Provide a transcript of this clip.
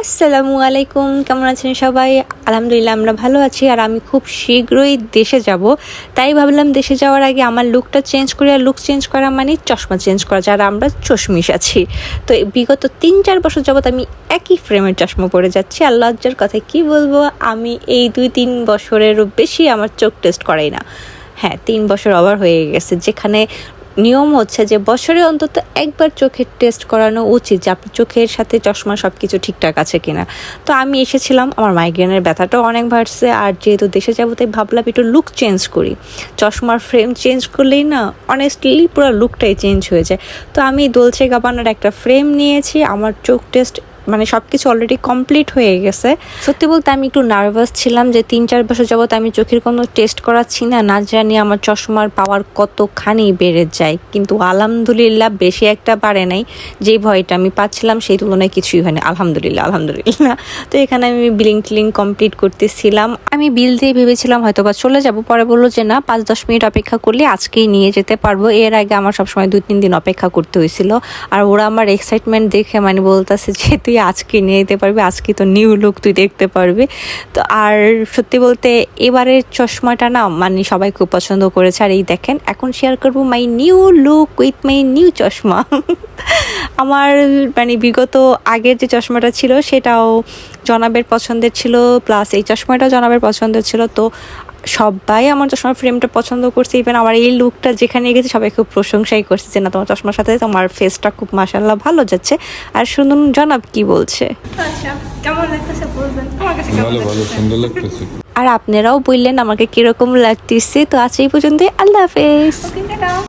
আসসালামু আলাইকুম, কেমন আছেন সবাই? আলহামদুলিল্লাহ আমরা ভালো আছি। আর আমি খুব শীঘ্রই দেশে যাব, তাই ভাবলাম দেশে যাওয়ার আগে আমার লুকটা চেঞ্জ করে, আর লুক চেঞ্জ করা মানে চশমা চেঞ্জ করা, যারা আমরা চশমিশ আছি। তো বিগত 3-4 বছর যাবৎ আমি একই ফ্রেমের চশমা পরে যাচ্ছি। আর লজ্জার কথা কি বলবো, আমি এই 2-3 বছরেরও বেশি আমার চোখ টেস্ট করাই না। হ্যাঁ, 3 বছর ওভার হয়ে গেছে, যেখানে নিয়ম হচ্ছে যে বছরে অন্তত একবার চোখের টেস্ট করানো উচিত, যে আপনার চোখের সাথে চশমা সব কিছু ঠিকঠাক আছে কিনা। তো আমি এসেছিলাম, আমার মাইগ্রেনের ব্যথাটাও অনেক বাড়ছে, আর যেহেতু দেশে যাবো তাই ভাবলাম একটু লুক চেঞ্জ করি। চশমার ফ্রেম চেঞ্জ করলেই না অনেস্টলি পুরো লুকটাই চেঞ্জ হয়ে যায়। তো আমি দলছে গাবানার একটা ফ্রেম নিয়েছি। আমার চোখ টেস্ট মানে সব কিছু অলরেডি কমপ্লিট হয়ে গেছে। সত্যি বলতে আমি একটু নার্ভাস ছিলাম যে 3-4 বছর যাবত আমি চোখের কোনো টেস্ট করাচ্ছি না, না জানি আমার চশমার পাওয়ার কতখানি বেড়ে যায়। কিন্তু আলহামদুলিল্লাহ বেশি একটা বাড়ে নাই। যেই ভয়টা আমি পাচ্ছিলাম সেই তুলনায় কিছুই হয়নি, আলহামদুলিল্লাহ আলহামদুলিল্লাহ। তো এখানে আমি বিলিং টিলিং কমপ্লিট করতেছিলাম। আমি বিল দিয়ে ভেবেছিলাম হয়তো বা চলে যাব, পরে বললো যে না, 5-10 মিনিট অপেক্ষা করলে আজকেই নিয়ে যেতে পারবো। এর আগে আমার সবসময় 2-3 দিন অপেক্ষা করতে হয়েছিল। আর ওরা আমার এক্সাইটমেন্ট দেখে মানে বলতেছে যে তুই আজকে নিয়ে যেতে পারবি, আজকে তো নিউ লুক তুই দেখতে পারবি। তো আর সত্যি বলতে এবারের চশমাটা না মানে সবাই খুব পছন্দ করেছে। আর এই দেখেন, এখন শেয়ার করবো my new look with my new চশমা। আমার মানে বিগত আগের যে চশমাটা ছিল সেটাও জনাবের পছন্দের ছিল, প্লাস এই চশমাটাও জনাবের পছন্দের ছিল। তো সবাই আমার চশমার ফ্রেমটা পছন্দ করছে। ইভেন আমার এই লুকটা যেখানে গেছে সবাই খুব প্রশংসাই করছে যে না, তোমার চশমার সাথে তোমার ফেসটা খুব মাশাআল্লাহ ভালো যাচ্ছে। আর শুনুন জনাব কি বলছে। আচ্ছা, কেমন লাগতেছে বলবেন? আমার কাছে ভালো ভালো সুন্দর লাগতেছে। আর আপনারাও বললেন আমাকে কিরকম লাগতেছে। তো আজ এই পর্যন্ত, আল্লাহ হাফেজ।